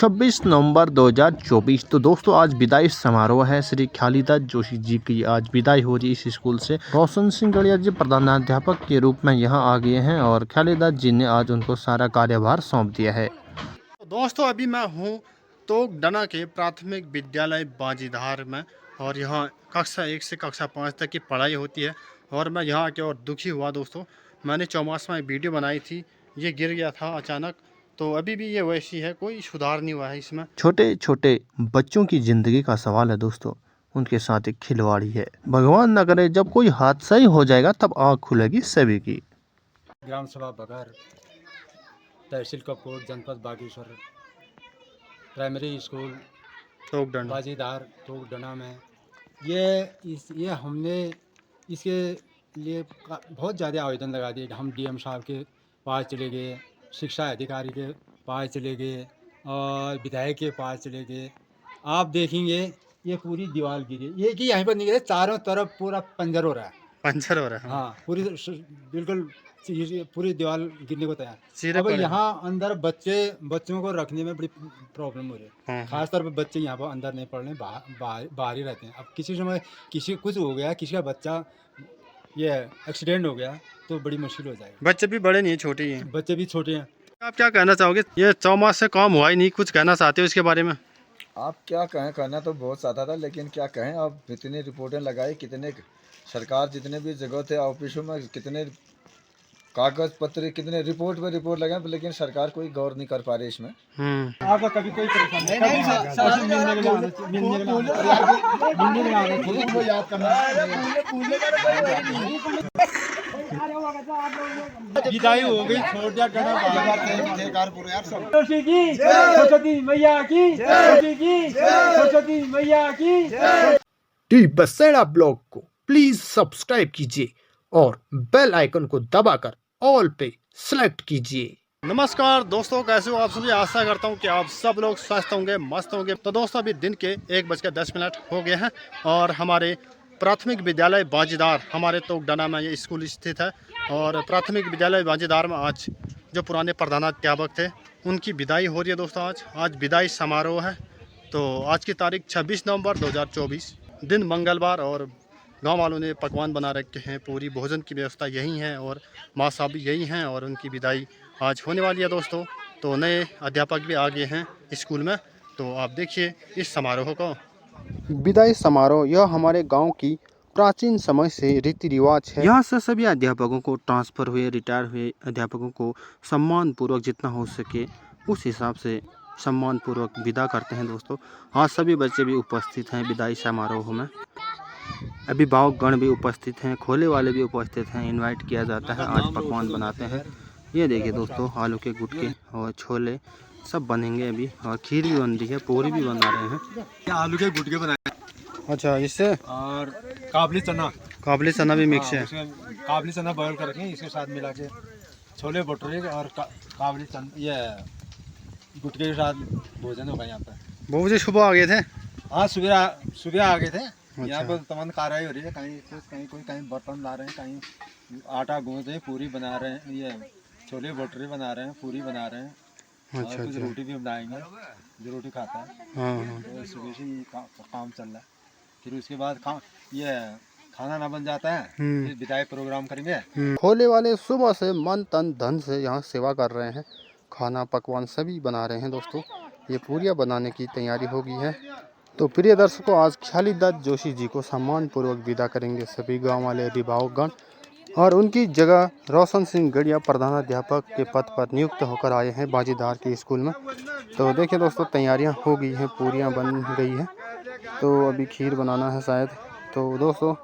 26 नवंबर 2024। तो दोस्तों आज विदाई समारोह है श्री खालिदा जोशी जी की। आज विदाई हो रही इस स्कूल से। रोशन सिंह गड़िया जी प्रधानाध्यापक के रूप में यहाँ आ गए हैं और खालिदा जी ने आज उनको सारा कार्यभार सौंप दिया है। दोस्तों अभी मैं हूँ तो डना के प्राथमिक विद्यालय बाजीधार में और यहाँ कक्षा 1 से कक्षा 5 तक की पढ़ाई होती है। और मैं यहाँ आके और दुखी हुआ दोस्तों। मैंने चौमासवा में वीडियो बनाई थी, ये गिर गया था अचानक। तो अभी भी ये वैसी है, कोई सुधार नहीं हुआ है इसमें। छोटे छोटे बच्चों की जिंदगी का सवाल है दोस्तों, उनके साथ एक खिलवाड़ी है। भगवान न करे जब कोई हादसा ही हो जाएगा तब आँख खुलेगी सभी की। ग्राम सभा बघर, तहसील कपकोट, जनपद बागेश्वर, प्राइमरी स्कूल बाजीधार तोगडना में ये हमने इसके लिए बहुत ज़्यादा आवेदन लगा दिए। हम डीएम साहब के पास चले गए, शिक्षा अधिकारी के पास चले गए और विधायक के पास चले गए। आप देखेंगे ये पूरी दीवार गिरी, ये कि यहाँ पर नहीं गिरे, चारों तरफ पूरा पंजर हो रहा है। पंचर हो रहा है। हाँ, बिल्कुल पूरी दीवार गिरने को तैयार। अब यहाँ अंदर बच्चों को रखने में बड़ी प्रॉब्लम हो रही है। खास तौर पर बच्चे यहाँ पर अंदर नहीं पढ़ रहे, बाहर ही रहते हैं। अब किसी समय किसी कुछ हो गया, किसी का बच्चा ये एक्सीडेंट हो गया तो बड़ी मुश्किल हो जाएगी। बच्चे भी बड़े नहीं, छोटे ही हैं। बच्चे भी छोटे हैं। आप क्या कहना चाहोगे? ये 4 मास से काम हुआ ही नहीं, कुछ कहना चाहते हो इसके बारे में? आप क्या कहें, कहना तो बहुत ज़्यादा था, लेकिन क्या कहें, अब इतनी रिपोर्टें लगाई, कितने सरकार जितने भी जगह थे ऑफिसों में कितने कागज पत्र, कितने रिपोर्ट पे रिपोर्ट लगाए, लेकिन सरकार कोई गौर नहीं कर पा रही इसमें। आपका कभी कोई परेशानी विदाई हो गई, छोड़ दिया सरस्वती मैया की, सरस्वती मैया की। टी बसेड़ा ब्लॉग को प्लीज सब्सक्राइब कीजिए और बेल आइकन को दबाकर ऑल पे सेलेक्ट कीजिए। नमस्कार दोस्तों, कैसे हो आप सभी? आशा करता हूं कि आप सब लोग स्वस्थ होंगे, मस्त होंगे। तो दोस्तों अभी दिन के 1:10 हो गए हैं और हमारे प्राथमिक विद्यालय बाजीधार, हमारे तोगडना में ये स्कूल स्थित है। और प्राथमिक विद्यालय बाजीधार में आज जो पुराने प्रधानाध्यापक थे उनकी विदाई हो रही है दोस्तों। आज विदाई समारोह है। तो आज की तारीख 26 नवंबर 2024, दिन मंगलवार। और गांव वालों ने पकवान बना रखे हैं, पूरी भोजन की व्यवस्था यही है और माँ साहब भी यही हैं और उनकी विदाई आज होने वाली है दोस्तों। तो नए अध्यापक भी आ गए हैं स्कूल में, तो आप देखिए इस समारोह को। विदाई समारोह यह हमारे गांव की प्राचीन समय से रीति रिवाज है। यहाँ से सभी अध्यापकों को, ट्रांसफ़र हुए, रिटायर हुए अध्यापकों को सम्मान पूर्वक जितना हो सके उस हिसाब से सम्मान पूर्वक विदा करते हैं दोस्तों। आज सभी बच्चे भी उपस्थित हैं विदाई समारोह में। अभिभावक गण भी उपस्थित हैं, खोले वाले भी उपस्थित हैं, इनवाइट किया जाता है। आज पकवान बनाते हैं। ये देखिए दोस्तों, आलू के गुटके और छोले सब बनेंगे अभी, और खीर भी बन रही है, पूरी भी बना रहे हैं। आलू के गुटके बनाए। अच्छा, इससे और काबली चना भी मिक्स है। काबली चना बॉयल करके इसके साथ मिला के छोले भटूरे और काबली चना, ये गुटके के साथ भोजन होगा यहाँ पर। वो मुझे सुबह आ गए थे। हाँ, सुबह आ गए थे। अच्छा। यहाँ पर तमाम कार्रवाई हो रही है, कहीं बर्तन ला रहे हैं, कहीं आटा गूंद रहे हैं, पूरी बना रहे हैं, ये छोले भटूरे बना रहे हैं, पूरी बना रहे हैं। अच्छा, और कुछ रोटी भी बनाएंगे, जो रोटी खाता है। हाँ। तो सुबह से ये काम चल रहा है। फिर उसके बाद ये खाना ना बन जाता है, फिर विदाई प्रोग्राम करेंगे। खोले वाले सुबह से मन तन धन से यहाँ सेवा कर रहे हैं, खाना पकवान सभी बना रहे हैं दोस्तों। ये पूरियाँ बनाने की तैयारी हो गई है। तो प्रिय दर्शकों, आज खालिदा जोशी जी को सम्मान पूर्वक विदा करेंगे सभी गांव वाले अभिभावकगण, और उनकी जगह रोशन सिंह गड़िया प्रधानाध्यापक के पद पर नियुक्त होकर आए हैं बाजीधार के स्कूल में। तो देखिए दोस्तों, तैयारियां हो गई हैं, पूरियां बन गई हैं, तो अभी खीर बनाना है शायद। तो दोस्तों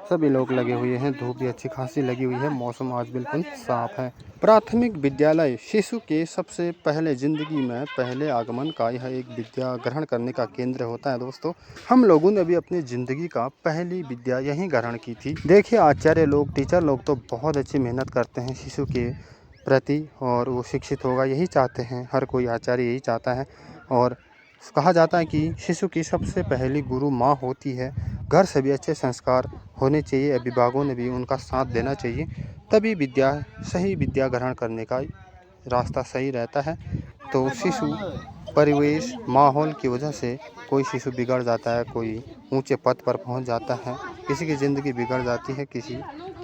सभी लोग लगे हुए हैं, धूप भी अच्छी खासी लगी हुई है, मौसम आज बिल्कुल साफ है। प्राथमिक विद्यालय शिशु के सबसे पहले जिंदगी में पहले आगमन का यह एक विद्या ग्रहण करने का केंद्र होता है दोस्तों। हम लोगों ने भी अपनी ज़िंदगी का पहली विद्या यहीं ग्रहण की थी। देखिए आचार्य लोग, टीचर लोग तो बहुत अच्छी मेहनत करते हैं शिशु के प्रति, और वो शिक्षित होगा यही चाहते हैं, हर कोई आचार्य यही चाहता है। और कहा जाता है कि शिशु की सबसे पहली गुरु माँ होती है। घर से भी अच्छे संस्कार होने चाहिए, अभिभावकों ने भी उनका साथ देना चाहिए, तभी सही विद्या ग्रहण करने का रास्ता सही रहता है। तो शिशु परिवेश माहौल की वजह से कोई शिशु बिगड़ जाता है, कोई ऊंचे पद पर पहुंच जाता है, किसी की ज़िंदगी बिगड़ जाती है, किसी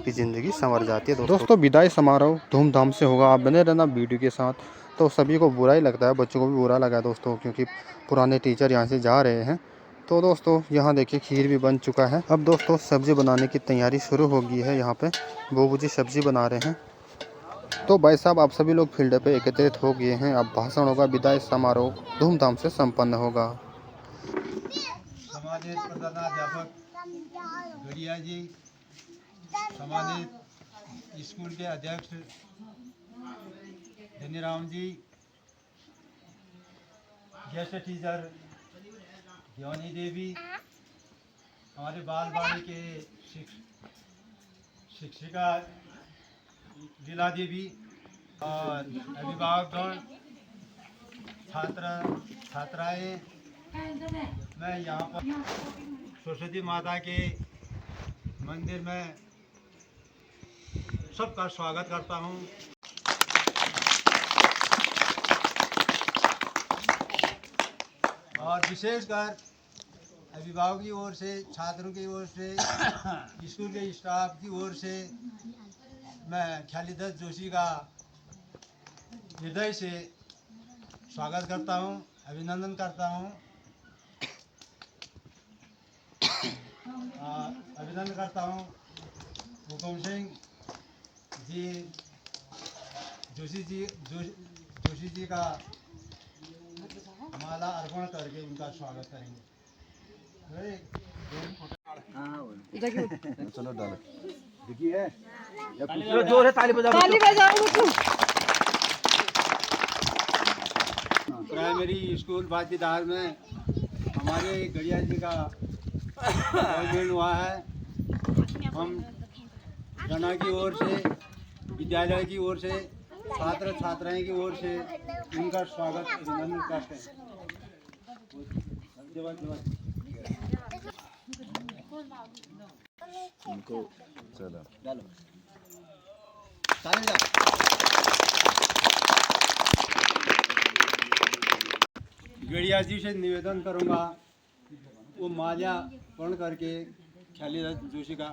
की ज़िंदगी संवर जाती है। दोस्तों विदाई समारोह धूमधाम से होगा, आप बने रहना वीडियो के साथ। तो सभी को बुरा ही लगता है, बच्चों को भी बुरा लगा दोस्तों, क्योंकि पुराने टीचर यहाँ से जा रहे हैं। तो दोस्तों यहाँ देखिए खीर भी बन चुका है। अब दोस्तों सब्ज़ी बनाने की तैयारी शुरू हो गई है। यहाँ पे बाबू जी सब्ज़ी बना रहे हैं। तो भाई साहब आप सभी लोग फील्ड पे एकत्रित हो गए हैं। अब भाषण होगा, विदाई समारोह धूमधाम से संपन्न होगा। सम्मानित प्रधानाध्यापक गड़िया जी, सम्मानित स्कूल के अध्यक्ष धनीराम जी, गेस्ट टीचर ज्ञानी देवी, हमारे बाल बाड़ी के शिक्षिका लीला देवी और अभिभावकगण, छात्राएं, मैं यहाँ पर सरस्वती माता के मंदिर में सबका स्वागत करता हूँ। और विशेषकर अभिभावक की ओर से, छात्रों की ओर से, स्कूल के स्टाफ की ओर से मैं ख्यालीदत्त जोशी का हृदय से स्वागत करता हूँ, अभिनंदन करता हूँ। अभिनंदन करता हूँ हुकुम सिंह जी, जोशी जी का माला अर्पण करके उनका स्वागत करेंगे। चलो डालो। देखिए जोर है, ताली बजाओ। प्राइमरी स्कूल बाजीदार में हमारे गड़िया जी का अपॉइंटमेंट हुआ है। हम जना की ओर से, विद्यालय की ओर से, छात्र छात्राएं की ओर से उनका स्वागत अभिनंदन करते हैं। उनको चलो डालो। गड़िया जी से निवेदन करूंगा वो माल्यार्पण करके ख्यालीदत्त जोशी का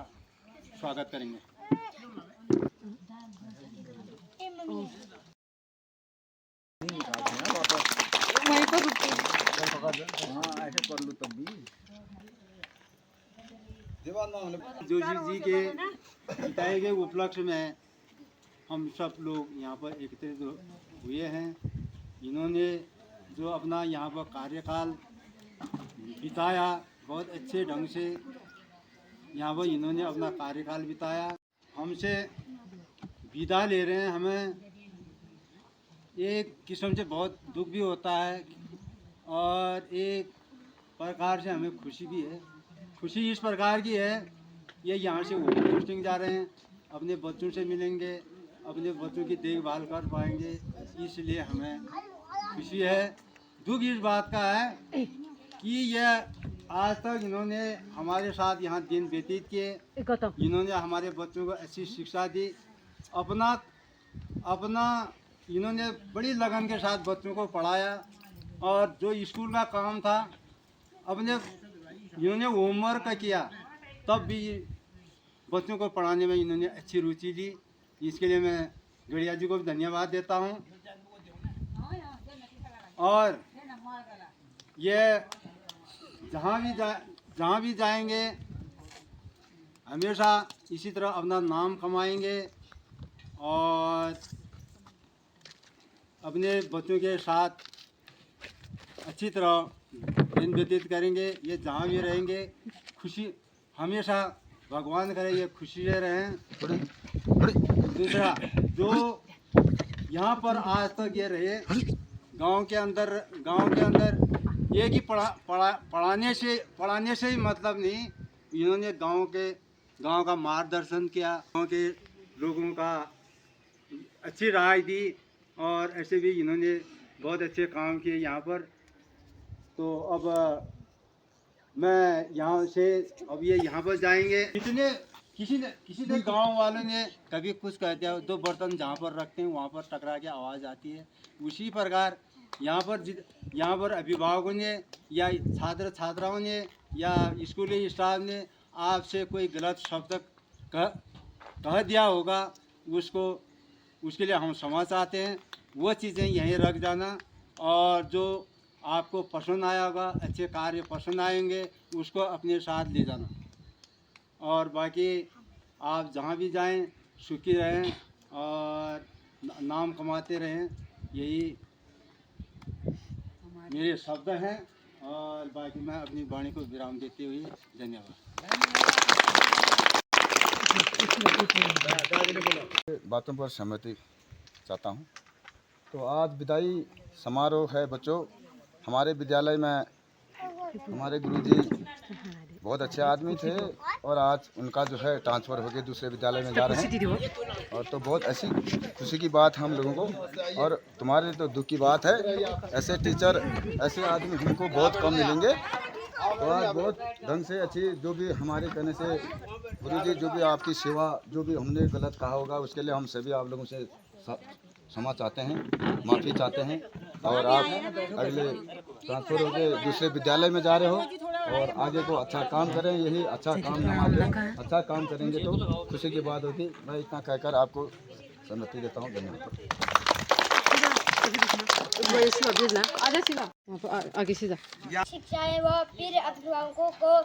स्वागत करेंगे। ऐसे कर लो तब भी। जोशी जी के पिताई के उपलक्ष्य में हम सब लोग यहाँ पर एकत्रित हुए हैं। इन्होंने जो अपना यहाँ पर कार्यकाल बिताया, बहुत अच्छे ढंग से यहाँ पर इन्होंने अपना कार्यकाल बिताया। हमसे विदा ले रहे हैं, हमें एक किस्म से बहुत दुख भी होता है और एक प्रकार से हमें खुशी भी है। खुशी इस प्रकार की है, ये यहाँ से पोस्टिंग जा रहे हैं, अपने बच्चों से मिलेंगे, अपने बच्चों की देखभाल कर पाएंगे, इसलिए हमें खुशी है। दुख इस बात का है कि यह आज तक इन्होंने हमारे साथ यहाँ दिन व्यतीत किए, इन्होंने हमारे बच्चों को अच्छी शिक्षा दी, अपना इन्होंने बड़ी लगन के साथ बच्चों को पढ़ाया और जो स्कूल का काम था अपने इन्होंने होमवर्क किया, तब भी बच्चों को पढ़ाने में इन्होंने अच्छी रुचि ली। इसके लिए मैं गड़िया जी को भी धन्यवाद देता हूँ। और ये जहाँ भी जाएंगे हमेशा इसी तरह अपना नाम कमाएंगे और अपने बच्चों के साथ अच्छी तरह दिन व्यतीत करेंगे। ये जहाँ भी रहेंगे खुशी, हमेशा भगवान करे ये खुशी से रहें। दूसरा, जो यहाँ पर आज तक ये रहे, गांव के अंदर ये कि पढ़ाने से ही मतलब नहीं, इन्होंने गांव का मार्गदर्शन किया, गांव के लोगों का अच्छी राय दी और ऐसे भी इन्होंने बहुत अच्छे काम किए यहाँ पर। तो अब मैं यहाँ से अब ये यहाँ पर जाएंगे। किसी ने गांव वालों ने कभी कुछ कहते हैं, दो बर्तन जहाँ पर रखते हैं वहाँ पर टकरा के आवाज़ आती है। उसी प्रकार यहाँ पर अभिभावकों ने या छात्र छात्राओं ने या स्कूली स्टाफ ने आपसे कोई गलत शब्द कह दिया होगा, उसके लिए हम क्षमा चाहते हैं। वो चीज़ें यहीं रख जाना, और जो आपको पसंद आया होगा, अच्छे कार्य पसंद आएंगे, उसको अपने साथ ले जाना। और बाकी आप जहाँ भी जाएं सुखी रहें और नाम कमाते रहें, यही मेरे शब्द हैं। और बाकी मैं अपनी वाणी को विराम देते हुए धन्यवाद। बातों पर सहमति चाहता हूँ। तो आज विदाई समारोह है बच्चों। हमारे विद्यालय में हमारे गुरुजी बहुत अच्छे आदमी थे, और आज उनका जो है ट्रांसफ़र हो गया, दूसरे विद्यालय में जा रहे हैं। और तो बहुत ऐसी खुशी की बात हम लोगों को, और तुम्हारे लिए तो दुख की बात है। ऐसे टीचर, ऐसे आदमी हमको बहुत कम मिलेंगे। तो आज बहुत ढंग से अच्छी, जो भी हमारे कहने से गुरुजी, जो भी आपकी सेवा, जो भी हमने गलत कहा होगा, उसके लिए हम सभी आप लोगों से क्षमा चाहते हैं, माफ़ी चाहते हैं। और आप अगले ट्रांसफ़र हो के दूसरे विद्यालय में जा रहे हो, और आगे को अच्छा काम करें। यही अच्छा काम हमारे अच्छा काम करेंगे तो खुशी की बात होती। मैं इतना कहकर आपको सम्मति देता हूँ। धन्यवाद। शिक्षा एवं प्रिय अभिभावकों को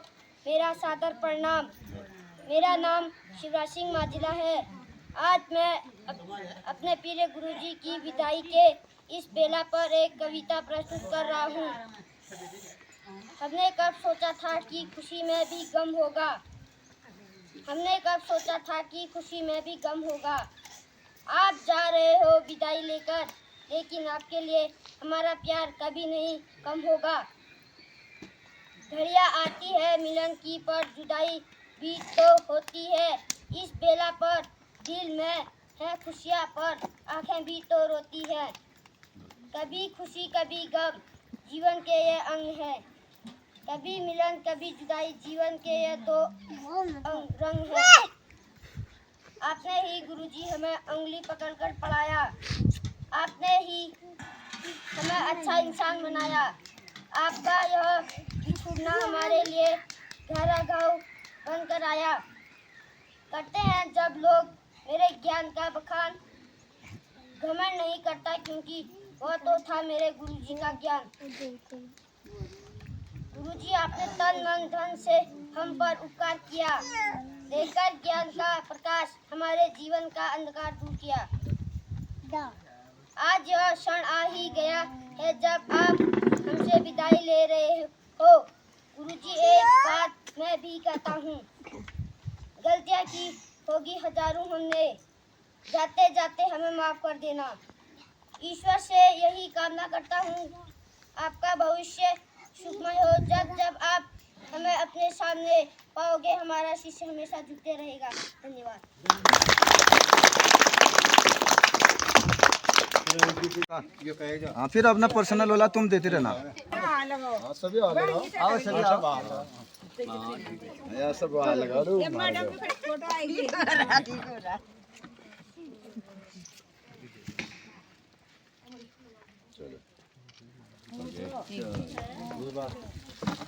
मेरा सादर प्रणाम। मेरा नाम शिवराज सिंह माजिला है। आज मैं अपने प्रिय गुरुजी की विदाई के इस बेला पर एक कविता प्रस्तुत कर रहा हूँ। हमने कब सोचा था कि खुशी में भी गम होगा। हमने कब सोचा था कि खुशी में भी गम होगा। आप जा रहे हो विदाई लेकर, लेकिन आपके लिए हमारा प्यार कभी नहीं कम होगा। घड़ियाँ आती है मिलन की, पर जुदाई भी तो होती है। इस बेला पर दिल में है खुशियाँ, पर आंखें भी तो रोती है। कभी खुशी कभी गम, जीवन के ये अंग है। कभी मिलन कभी जुदाई, जीवन के ये दो रंग है। आपने ही गुरुजी हमें उंगली पकड़कर पढ़ाया। आपने ही हमें अच्छा इंसान बनाया। आपका यह बिछुड़ना हमारे लिए गहरा घाव बनकर आया। करते हैं जब लोग मेरे ज्ञान का बखान, घमंड नहीं करता क्योंकि वह तो था मेरे गुरुजी का ज्ञान। गुरुजी, आपने तन मन धन से हम पर उपकार किया, देकर ज्ञान का प्रकाश हमारे जीवन का अंधकार दूर किया। आज यह क्षण आ ही गया है जब आप हमसे विदाई ले रहे हो। गुरुजी, एक बात मैं भी कहता हूँ, गलतियाँ की होगी हजारों हमने, जाते जाते हमें माफ कर देना। ईश्वर से यही कामना करता हूँ, आपका भविष्य सुखमय हो। जब जब आप हमें अपने सामने पाओगे, हमारा शिष्य हमेशा झुकते रहेगा। धन्यवाद। हाँ, फिर अपना पर्सनल वाला तुम देते रहना। सभी आओ, सभी सब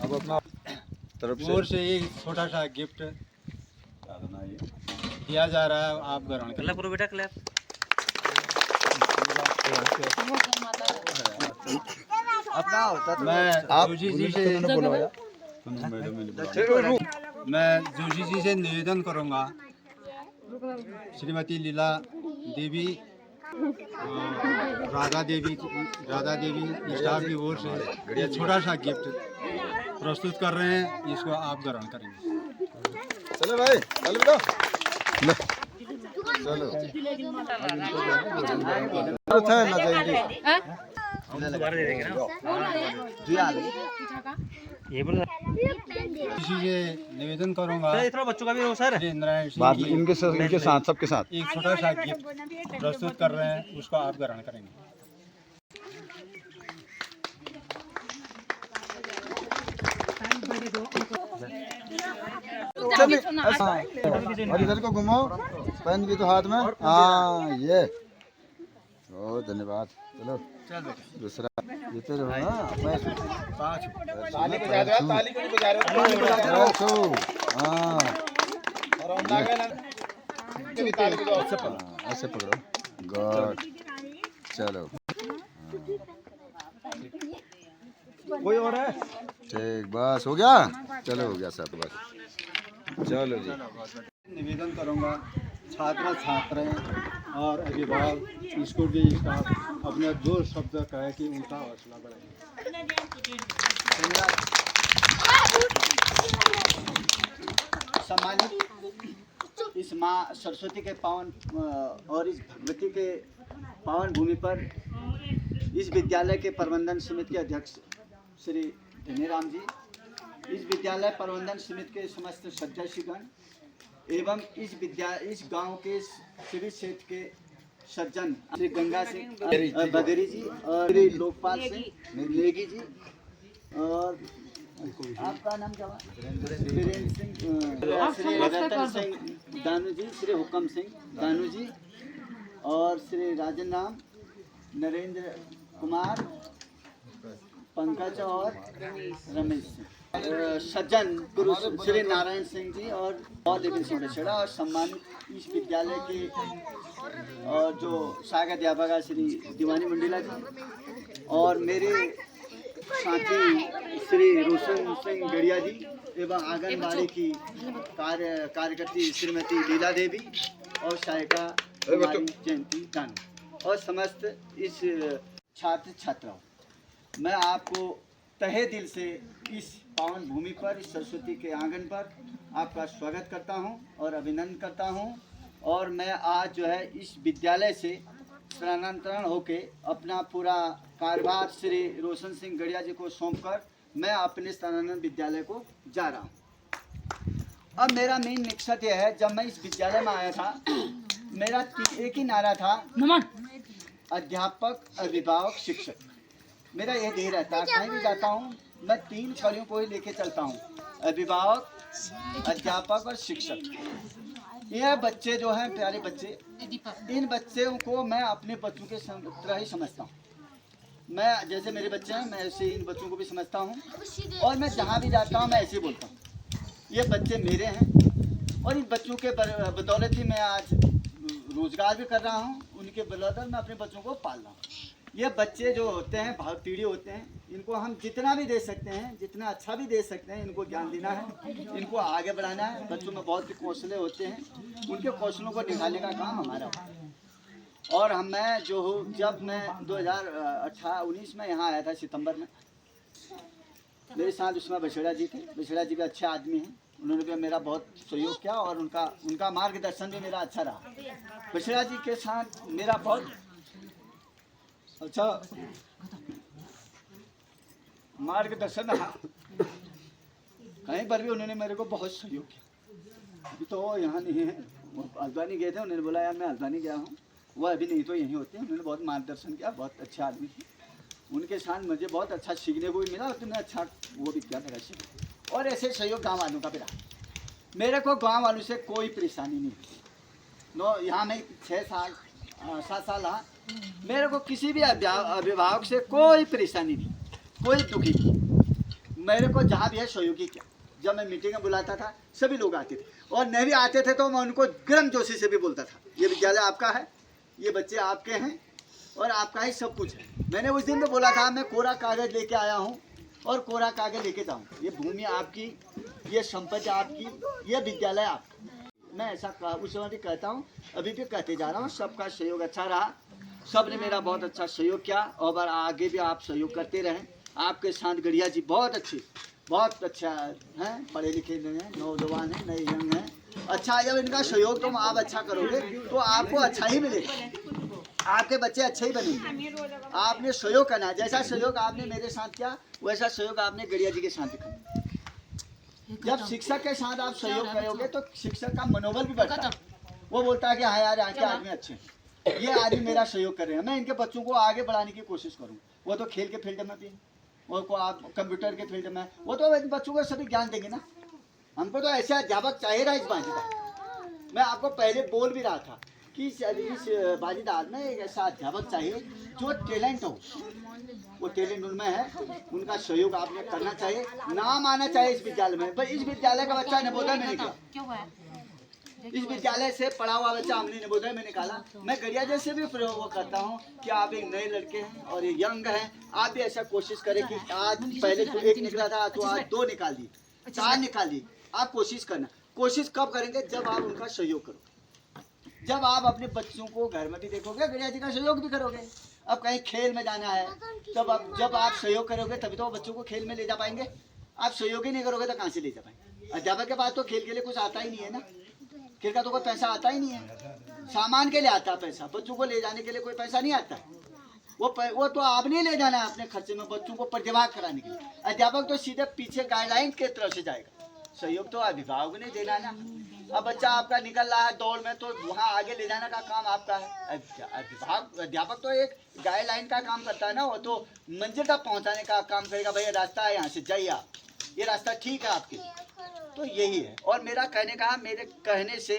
अब अपना तरफ ओर से एक छोटा सा गिफ्ट दिया जा रहा है, आप ग्रहण करें। पूरा बेटा क्लैप। मैं जोशी जी से निवेदन करूंगा, श्रीमती लीला देवी, राधा देवी स्टाफ की ओर से ये छोटा सा गिफ्ट प्रस्तुत कर रहे हैं, इसको आप ग्रहण करेंगे। चलो भाई, चलो बेटा, चलो किसी से निवेदन करूंगा, थोड़ा बच्चों का भी हो सर। बाद में इनके साथ सबके साथ एक छोटा सा गिफ्ट प्रस्तुत कर रहे हैं, उसको आप ग्रहण करेंगे। और इधर को घुमाओ, पेन भी तो हाथ में। हाँ, ये बहुत धन्यवाद। चलो दूसरा जीते रहो ना। हाँ ऐसे पकड़ो। गुड, चलो कोई और है? ठीक, बस हो गया। चलो हो गया सब, बस चलो जी। निवेदन करूंगा छात्र छात्राएं और अभिभावक स्कूल के स्टाफ अपने जो शब्द कहे कि उनका हौसला बढ़ाए। सम्मानित इस माँ सरस्वती के पावन और इस भगवती के पावन भूमि पर इस विद्यालय के प्रबंधन समिति के अध्यक्ष श्री धनीराम जी, इस विद्यालय प्रबंधन समिति के समस्त सदस्यगण एवं इस गांव के सभी क्षेत्र के सज्जन श्री गंगा सिंह बगेरी जी और श्री लोकपाल सिंह नेगी जी और आपका नाम क्या हुआ? वीरेंद्र सिंह, श्री रतन सिंह दानू जी, श्री हुक्म सिंह दानू जी और श्री राजन राम, नरेंद्र कुमार, पंकज और रमेश सिंह, सज्जन गुरु श्री नारायण सिंह जी और देवी सोडेश्वरा और सम्मानित इस विद्यालय के और जो सहायक अध्यापक श्री दीवानी मंडिला जी और मेरे साथी श्री रोशन सिंह गड़िया जी एवं आंगनबाड़ी की कार्यकर्ती श्रीमती लीला देवी और सहायिका जयंती दानू और समस्त इस छात्र छात्राओं, मैं आपको तहे दिल से इस पावन भूमि पर, इस सरस्वती के आंगन पर आपका स्वागत करता हूं और अभिनंदन करता हूं। और मैं आज जो है इस विद्यालय से स्थानांतरण होके अपना पूरा कार्यभार श्री रोशन सिंह गड़िया जी को सौंपकर मैं अपने स्थानांतरण विद्यालय को जा रहा हूं। अब मेरा मेन मकसद यह है, जब मैं इस विद्यालय में आया था मेरा एक ही नारा था, अध्यापक, अभिभावक, शिक्षक। मेरा यह ध्येय रहता है, कहीं भी जाता हूँ मैं 3 कड़ियों को ही लेके चलता हूँ, अभिभावक, अध्यापक और शिक्षक। यह बच्चे जो हैं प्यारे बच्चे, इन बच्चों को मैं अपने बच्चों के तरह ही समझता हूँ। मैं जैसे मेरे बच्चे हैं मैं ऐसे इन बच्चों को भी समझता हूँ और मैं जहाँ भी जाता हूँ मैं ऐसे बोलता हूँ, ये बच्चे मेरे हैं और इन बच्चों के बदौलत ही मैं आज रोजगार भी कर रहा हूँ, उनके बदौलत मैं अपने बच्चों को पाल रहा हूँ। ये बच्चे जो होते हैं भावी पीढ़ी होते हैं, इनको हम जितना भी दे सकते हैं, जितना अच्छा भी दे सकते हैं, इनको ज्ञान देना है, इनको आगे बढ़ाना है। बच्चों में बहुत से कौशल होते हैं, उनके कौशलों को निकालने का काम हमारा होता है। और मैं जो हूँ, जब मैं 2018-19 में यहाँ आया था सितंबर में, मेरे साथ उसमें बछड़ा जी थे। बछड़ा जी भी अच्छे आदमी हैं, उन्होंने भी मेरा बहुत सहयोग किया और उनका मार्गदर्शन भी मेरा अच्छा रहा। बछड़ा जी के साथ मेरा बहुत अच्छा मार्गदर्शन रहा, कहीं पर भी उन्होंने मेरे को बहुत सहयोग किया। अभी तो यहाँ नहीं है, वो हल्द्वानी गए थे, उन्होंने बोला यार मैं हल्द्वानी गया हूँ, वह अभी नहीं तो यहीं होते हैं। उन्होंने बहुत मार्गदर्शन किया, बहुत अच्छे आदमी थे। उनके साथ मुझे बहुत अच्छा सीखने को भी मिला और तुमने अच्छा वो भी किया मेरा सीख। और ऐसे सहयोग गाँव वालों का भी रहा। मेरे को गाँव वालों से कोई परेशानी नहीं हुई। यहाँ मैं 6-7 साल रहा, मेरे को किसी भी अभिभावक से कोई परेशानी नहीं, कोई दुखी नहीं। मेरे को जहाँ भी है सहयोगी किया। जब मैं मीटिंग में बुलाता था सभी लोग आते थे और नहीं भी आते थे तो मैं उनको गर्म जोशी से भी बोलता था, ये विद्यालय आपका है, ये बच्चे आपके हैं और आपका ही सब कुछ है। मैंने उस दिन तो बोला था मैं कोरा कागज़ लेके आया हूँ और कोरा कागज़ लेके जाऊँ। ये भूमि आपकी, ये संपत्ति आपकी, ये विद्यालय आपका। मैं ऐसा उस समय भी कहता हूँ, अभी भी कहते जा रहा हूँ। सबका सहयोग अच्छा रहा, सब ने मेरा बहुत अच्छा सहयोग किया और आगे भी आप सहयोग करते रहें। आपके साथ गड़िया जी बहुत अच्छा हैं, पढ़े लिखे हैं, नौजवान हैं, नए यंग हैं। अच्छा, जब इनका सहयोग तुम आप अच्छा करोगे तो आपको अच्छा ही मिलेगा, आपके बच्चे अच्छे ही बनेंगे। आपने सहयोग करना है, जैसा सहयोग आपने मेरे साथ किया वैसा सहयोग आपने गड़िया जी के साथ दिखाया। जब शिक्षक के साथ आप सहयोग करोगे तो शिक्षक का मनोबल भी बढ़ता है। वो बोलता है कि हाँ यार आगे आदमी अच्छे हैं, ये आदमी मेरा सहयोग कर रहे हैं। मैं इनके बच्चों को आगे बढ़ाने की कोशिश करूँ। वो तो खेल के फील्ड में भी, वो को आप कंप्यूटर के फील्ड में, वो तो बच्चों को सभी ज्ञान देंगे ना। हमको तो ऐसे अध्यापक चाहिए रहा इस बाजीदार। मैं आपको पहले बोल भी रहा था कि इस बाजीदार में एक ऐसा अध्यापक चाहिए जो टैलेंट हो, वो तेलीनुल में है, उनका सहयोग आपने करना चाहिए, नाम आना चाहिए इस विद्यालय में। पर इस विद्यालय का बच्चा नवोदय में निकला, इस विद्यालय से पढ़ा हुआ बच्चा हमने नवोदय में निकाला। मैं गरिया जैसे भी प्रयोग करता हूँ कि आप एक नए लड़के हैं और ये यंग हैं, आप भी ऐसा कोशिश करें कि आज पहले तो 1 निकला था तो आज 2 निकाल दिए, 4 निकाल दिए। आप कोशिश करना, कोशिश कब करेंगे? जब आप उनका सहयोग करो, जब आप अपने बच्चों को घर में भी देखोगे, गरिया जी का सहयोग भी करोगे। अब कहीं खेल में जाना है तब आप जब आप सहयोग करोगे तभी तो बच्चों को खेल में ले जा पाएंगे। आप सहयोग ही नहीं करोगे तो कहाँ से ले जा पाएंगे? अध्यापक के पास तो खेल के लिए कुछ आता ही नहीं है ना, खेल का तो कोई पैसा आता ही नहीं है, सामान के लिए आता है पैसा, बच्चों को ले जाने के लिए कोई पैसा नहीं आता है। वो तो आपने ले जाना है अपने खर्चे में बच्चों को प्रतिभा कराने के लिए। अध्यापक तो सीधे पीछे गाइडलाइन के तरफ से जाएगा, सहयोग तो अभिभावक ने देना ना। अब बच्चा आपका निकल रहा है दौड़ में तो वहाँ आगे ले जाने का काम आपका है। अध्यापक तो एक गाइडलाइन का काम करता है ना, वो तो मंजिल तक पहुँचाने का काम करेगा। भैया रास्ता है, यहाँ से जाइए आप, ये रास्ता ठीक है आपके लिए, तो यही है। और मेरा कहने का, मेरे कहने से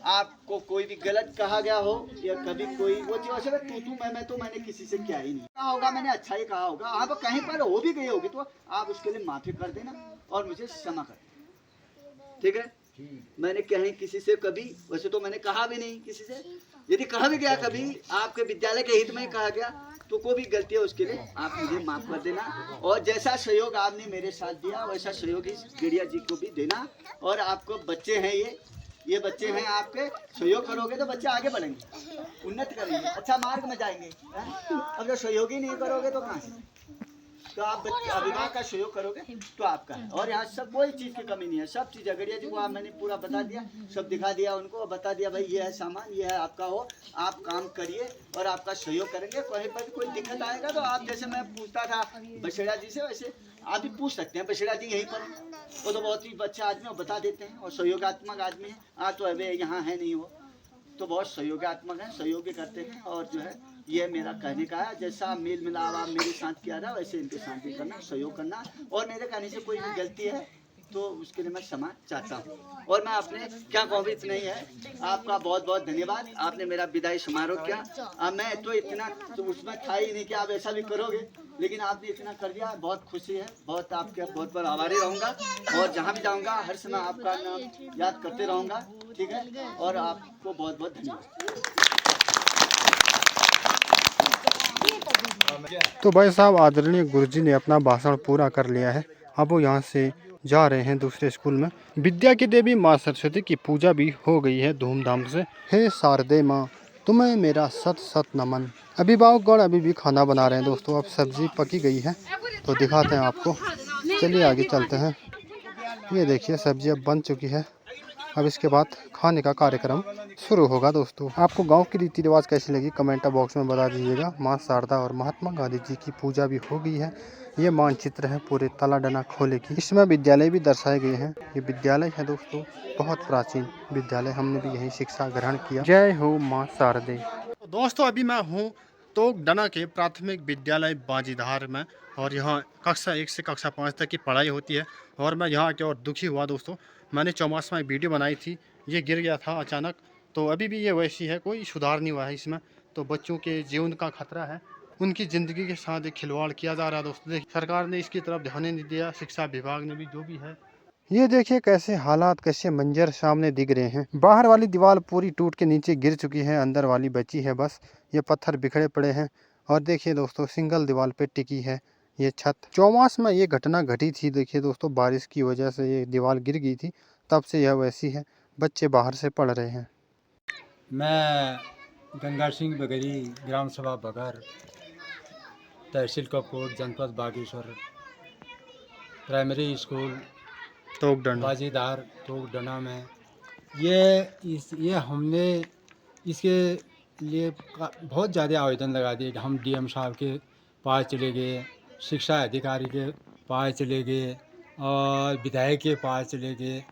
आपको कोई भी गलत कहा गया हो या कभी कोई वो चीज़ तू मैं तो मैंने किसी से किया ही नहीं, कहा होगा मैंने अच्छा ही कहा होगा। आप कहीं पर हो भी गई होगी तो आप उसके लिए माफी कर देना और मुझे क्षमा कर देना, ठीक है? मैंने कहीं किसी से कभी, वैसे तो मैंने कहा भी नहीं किसी से, यदि कहा भी गया कभी आपके विद्यालय के हित में कहा गया तो कोई भी गलती है उसके लिए आप मुझे माफ कर देना। और जैसा सहयोग आपने मेरे साथ दिया वैसा सहयोग इस गिरिया जी को भी देना। और आपको बच्चे हैं, ये बच्चे हैं आपके, सहयोग करोगे तो बच्चे आगे बढ़ेंगे, उन्नति करेंगे, अच्छा मार्ग में जाएंगे। अब जब सहयोग ही नहीं करोगे तो कहाँ से? तो आप अभिभावक का सहयोग करोगे तो आपका है। और यहाँ सब कोई चीज़ की कमी नहीं है, सब चीज़ गरिया जी को आप मैंने पूरा बता दिया, सब दिखा दिया उनको, बता दिया भाई ये है सामान, ये है आपका, हो आप काम करिए और आपका सहयोग करेंगे। कहीं पर भी कोई दिक्कत आएगा तो आप, जैसे मैं पूछता था बछेड़ा जी से, वैसे आप भी पूछ सकते हैं। बछेड़ा जी यहीं पर, वो तो बहुत ही अच्छा आदमी, वो बता देते हैं और सहयोगात्मक आदमी है। आज तो अभी यहाँ है नहीं, वो तो बहुत सहयोगात्मक है, सहयोग भी करते हैं। और जो है ये मेरा कहने का है, जैसा मेल मिलाप आप मेरे साथ किया था वैसे इनके साथ भी करना, सहयोग करना। और मेरे कहने से कोई भी गलती है तो उसके लिए मैं क्षमा चाहता हूँ। और मैं अपने क्या कहूँ नहीं है, आपका बहुत बहुत धन्यवाद, आपने मेरा विदाई समारोह किया। मैं तो इतना तो उसमें था ही नहीं कि आप ऐसा भी करोगे, लेकिन आपने इतना कर दिया, बहुत खुशी है, बहुत आपके बहुत बहुत आभारी रहूँगा। और जहाँ भी जाऊँगा हर समय आपका नाम याद करते रहूँगा, ठीक है? और आपको बहुत बहुत धन्यवाद। तो भाई साहब आदरणीय गुरुजी ने अपना भाषण पूरा कर लिया है। अब वो यहाँ से जा रहे हैं दूसरे स्कूल में। विद्या की देवी माँ सरस्वती की पूजा भी हो गई है धूमधाम से। हे शारदे माँ, तुम्हें मेरा सत सत नमन। अभिभावकगण अभी भी खाना बना रहे हैं दोस्तों। अब सब्जी पकी गई है तो दिखाते हैं आपको। चलिए आगे चलते हैं। ये देखिए सब्जी अब बन चुकी है। अब इसके बाद खाने का कार्यक्रम शुरू होगा दोस्तों। आपको गांव की रीति रिवाज कैसी लगी कमेंट बॉक्स में बता दीजिएगा। माँ शारदा और महात्मा गांधी जी की पूजा भी हो गई है। ये मानचित्र है पूरे तलाडना खोले की। इसमें विद्यालय भी दर्शाए गए हैं। ये विद्यालय है दोस्तों, बहुत प्राचीन विद्यालय, हमने भी यही शिक्षा ग्रहण किया। जय हो माँ शारदे। दोस्तों अभी मैं हूँ तोगडना के प्राथमिक विद्यालय बाजीधार में और यहाँ कक्षा 1 से कक्षा 5 तक की पढ़ाई होती है। और मैं यहाँ के और दुखी हुआ दोस्तों। मैंने चौमास में एक वीडियो बनाई थी, ये गिर गया था अचानक, तो अभी भी ये वैसी है, कोई सुधार नहीं हुआ है इसमें। तो बच्चों के जीवन का खतरा है, उनकी ज़िंदगी के साथ एक खिलवाड़ किया जा रहा है दोस्तों। सरकार ने इसकी तरफ ध्यान नहीं दिया, शिक्षा विभाग ने भी, जो भी है। ये देखिए कैसे हालात, कैसे मंजर सामने दिख रहे हैं। बाहर वाली दीवार पूरी टूट के नीचे गिर चुकी है, अंदर वाली बची है बस। ये पत्थर बिखरे पड़े हैं। और देखिए दोस्तों सिंगल दीवार पे टिकी है ये छत। चौमास में ये घटना घटी थी। देखिए दोस्तों बारिश की वजह से ये दीवार गिर गई थी, तब से यह वैसी है। बच्चे बाहर से पढ़ रहे हैं। मैं गंगा सिंह बगरी, ग्राम सभा बगर, तहसील कपकोट, जनपद बागेश्वर, प्राइमरी स्कूल तोगडना बाजीदार तोगडना में ये हमने इसके लिए बहुत ज़्यादा आवेदन लगा दिए कि हम डीएम साहब के पास चले गए, शिक्षा अधिकारी के पास चले गए और विधायक के पास चले गए।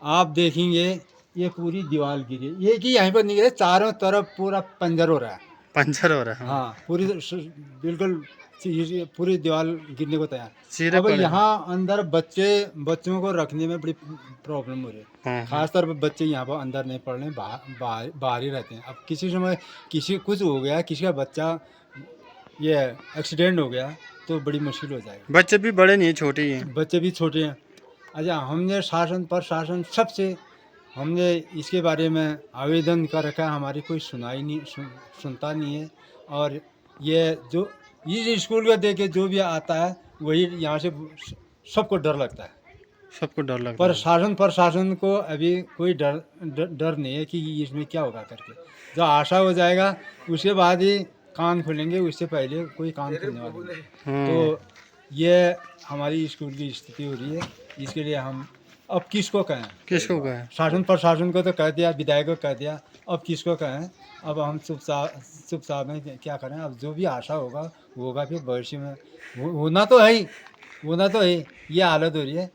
आप देखेंगे ये पूरी दीवार गिरी, ये कि यहीं पर नहीं गिरे, चारों तरफ पूरा पंजर हो रहा है, पंचर हो रहा है। हाँ पूरी बिल्कुल पूरी दीवार गिरने को तैयार। चीरे अब पड़े हैं। यहाँ अंदर बच्चों को रखने में बड़ी प्रॉब्लम हो रही है। खास तौर पर बच्चे यहाँ पर अंदर नहीं पढ़ रहे, बाहर ही रहते हैं। अब किसी समय किसी कुछ हो गया, किसी का बच्चा ये एक्सीडेंट हो गया तो बड़ी मुश्किल हो जाएगी। बच्चे भी बड़े नहीं, छोटे ही हैं। बच्चे भी छोटे हैं। अच्छा, हमने शासन प्रशासन सबसे हमने इसके बारे में आवेदन कर रखा है, हमारी कोई सुनाई नहीं सुनता नहीं है। और ये जो इस स्कूल को देख के जो भी आता है वही यहाँ से सबको डर लगता है। सबको डर लगता पर है। शासन प्रशासन को अभी कोई डर नहीं है कि इसमें क्या होगा करके। जो आशा हो जाएगा उसके बाद ही कान खुलेंगे, उससे पहले कोई कान खुलने वाला नहीं। तो ये हमारी स्कूल की स्थिति हो रही है। इसके लिए हम अब किसको कहें? किसको कहें? शासन प्रशासन को तो कह दिया, विधायक को कह दिया, अब किसको कहें? अब हम चुपचाप में क्या करें? अब जो भी आशा होगा वो होगा, फिर भविष्य में होना तो है ही, होना तो है। ये हालत हो रही है,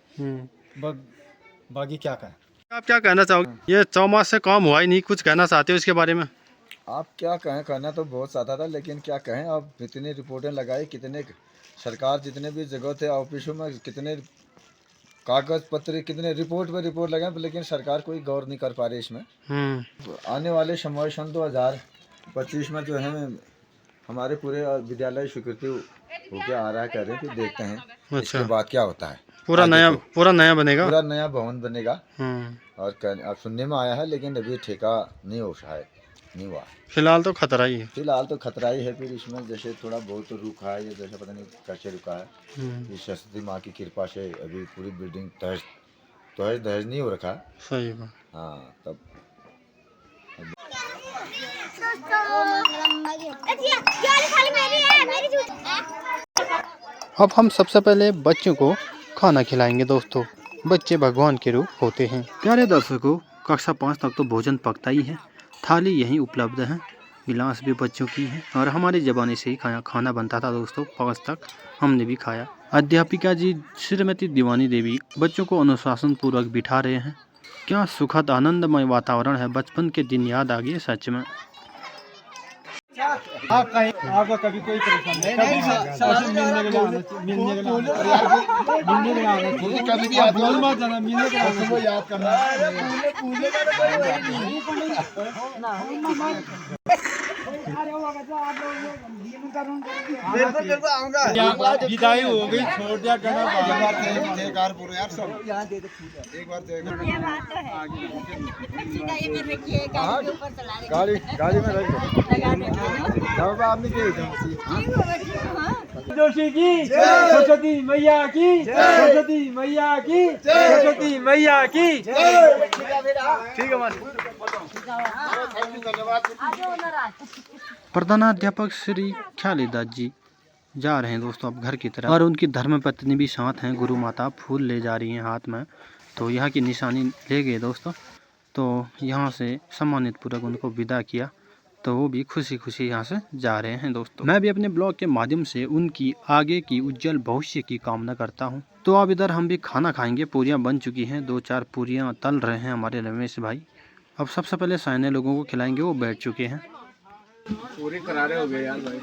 बाकी क्या कहें? आप क्या कहना चाहोगे? ये 4 मास से काम हुआ ही नहीं, कुछ कहना चाहते हो इसके बारे में? आप क्या कहें, कहना तो बहुत चाहता था, लेकिन क्या कहें, अब इतनी रिपोर्टें लगाई, कितने सरकार जितने भी जगह थे ऑफिसों में कितने कागज पत्र, कितने रिपोर्ट पे रिपोर्ट लगाए, लेकिन सरकार कोई गौर नहीं कर पा रही इसमें। आने वाले समय सन 2025 में जो है हमारे पूरे विद्यालय स्वीकृति होके आ रहा है, कह रहे हैं, फिर देखते हैं इसके बाद क्या होता है। पूरा नया बनेगा, पूरा नया भवन बनेगा। और अब सुनने में आया है, लेकिन अभी ठेका नहीं हो शायद नहीं हुआ। फिलहाल तो खतरा ही है। फिलहाल तो खतरा ही है। फिर इसमें जैसे थोड़ा बहुत तो रुका है, या जैसे पता नहीं कैसे रुका है। इस सरस्वती माँ की कृपा से अभी पूरी बिल्डिंग तहस नहीं हो रखा। सही बात। हाँ, तब अब हम सबसे पहले बच्चों को खाना खिलाएंगे दोस्तों। बच्चे भगवान के रूप होते हैं। प्यारे दर्शकों, कक्षा 5 तक तो भोजन पकता ही है, थाली यहीं उपलब्ध है, गिलास भी बच्चों की है। और हमारे ज़माने से ही खाना बनता था दोस्तों, 5 तक हमने भी खाया। अध्यापिका जी श्रीमती दीवानी देवी बच्चों को अनुशासन पूर्वक बिठा रहे हैं। क्या सुखद आनंदमय वातावरण है, बचपन के दिन याद आ गए सच में। आप कहीं आपका कभी कोई परेशानी नहीं, मिलने के लिए आना चाहिए, कभी भी मत जाना, मिलने के लिए वो याद करना। विदाई हो गई, छोड़ दिया गाड़ी में रख जोशी की सरस्वती मैया की, सरस्वती मैया की, सरस्वती मैया की। ठीक है, प्रधानाध्यापक श्री ख्यालीदास जी जा रहे हैं दोस्तों अब घर की तरफ, और उनकी धर्मपत्नी भी साथ हैं। गुरु माता फूल ले जा रही हैं हाथ में, तो यहाँ की निशानी ले गए दोस्तों। तो यहाँ से सम्मानित पूर्वक उनको विदा किया, तो वो भी खुशी खुशी यहाँ से जा रहे हैं दोस्तों। मैं भी अपने ब्लॉग के माध्यम से उनकी आगे की उज्जवल भविष्य की कामना करता हूँ। तो अब इधर हम भी खाना खाएंगे। पूरियाँ बन चुकी हैं, 2-4 पूरियाँ तल रहे हैं हमारे रमेश भाई। अब सबसे पहले साइने लोगों को खिलाएंगे, वो बैठ चुके हैं। पूरी करारे हो गए यार भाई,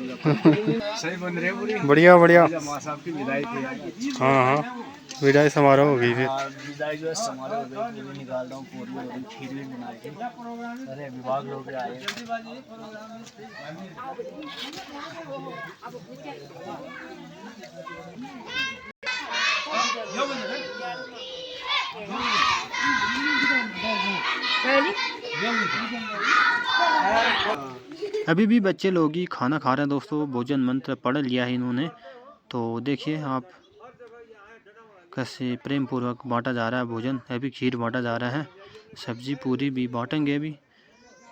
सही बन रहे पूरी, बढ़िया बढ़िया। माँ साहब की विदाई थी। हाँ, विदाई समारोह हो गई। फिर विदाई जो है समारोह हो गई, पूरी निकाल रहा हूँ, पूरी हो गई, खीर भी बनाई थी, सारे विभाग लोग आए। अभी भी बच्चे लोग ही खाना खा रहे हैं दोस्तों। भोजन मंत्र पढ़ लिया है इन्होंने। तो देखिए आप कैसे प्रेम पूर्वक बांटा जा रहा है भोजन। अभी खीर बांटा जा रहा है, सब्जी पूरी भी बांटेंगे अभी।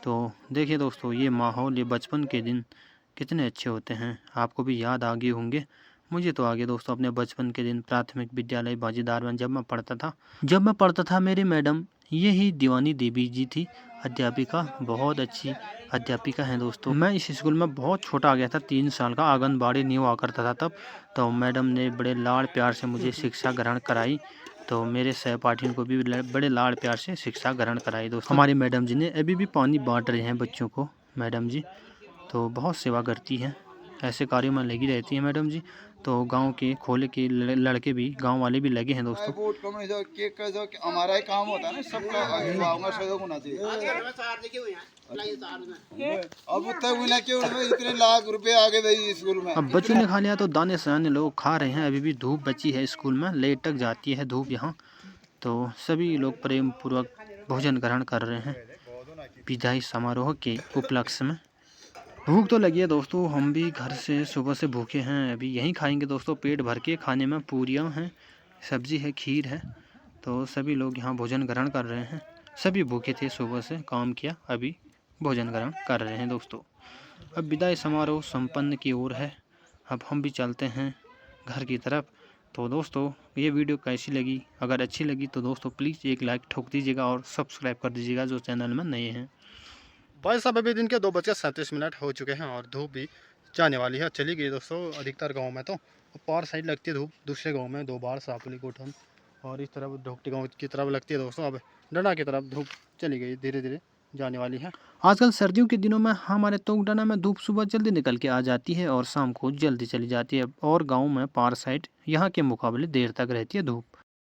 तो देखिए दोस्तों, ये माहौल, ये बचपन के दिन कितने अच्छे होते हैं। आपको भी याद आ गए होंगे, मुझे तो आगे दोस्तों अपने बचपन के दिन। प्राथमिक विद्यालय बाजीदार में जब मैं पढ़ता था मेरी मैडम यही दीवानी देवी जी थी, अध्यापिका, बहुत अच्छी अध्यापिका हैं दोस्तों। मैं इस स्कूल में बहुत छोटा आ गया था, 3 साल का, आंगनबाड़ी नहीं हुआ करता था तब। तो मैडम ने बड़े लाड़ प्यार से मुझे शिक्षा ग्रहण कराई, तो मेरे सहपाठियों को भी बड़े लाड़ प्यार से शिक्षा ग्रहण कराई दोस्तों हमारी मैडम जी ने। अभी भी पानी बांट रहे हैं बच्चों को मैडम जी, तो बहुत सेवा करती हैं, ऐसे कार्यों में लगी रहती है मैडम जी। तो गांव के खोले के लड़के भी, गांव वाले भी लगे हैं दोस्तों। वोट कम है जो कि हमारा ही काम होता है ना, सबका गाँव का सहयोग होना चाहिए। अब तक मिला क्यों इतने लाख रुपए आगे भाई स्कूल में। अब बच्चों ने खा लिया तो दाने सयाने लोग खा रहे हैं। अभी भी धूप बची है स्कूल में, लेट तक जाती है धूप यहाँ। तो सभी लोग प्रेम पूर्वक भोजन ग्रहण कर रहे हैं विदाई समारोह के उपलक्ष्य में। भूख तो लगी है दोस्तों, हम भी घर से सुबह से भूखे हैं। अभी यहीं खाएंगे दोस्तों पेट भर के। खाने में पूरियाँ हैं, सब्जी है, खीर है। तो सभी लोग यहाँ भोजन ग्रहण कर रहे हैं। सभी भूखे थे, सुबह से काम किया, अभी भोजन ग्रहण कर रहे हैं दोस्तों। अब विदाई समारोह संपन्न की ओर है। अब हम भी चलते हैं घर की तरफ। तो दोस्तों ये वीडियो कैसी लगी? अगर अच्छी लगी तो दोस्तों प्लीज़ एक लाइक ठोक दीजिएगा और सब्सक्राइब कर दीजिएगा जो चैनल में नए हैं। भाई साहब अभी दिन के 2:37 हो चुके हैं और धूप भी जाने वाली है, चली गई दोस्तों अधिकतर गांव में। तो पार साइड लगती है धूप, दूसरे गांव में 2 बार सापुली कोठन और इस तरफ ढोकटी गांव की तरफ लगती है दोस्तों। अब डंडा की तरफ धूप चली गई, धीरे धीरे जाने वाली है। आजकल सर्दियों के दिनों में हमारे तोगडाना में धूप सुबह जल्दी निकल के आ जाती है और शाम को जल्दी चली जाती है। और गाँव में पार साइड यहाँ के मुकाबले देर तक रहती है धूप।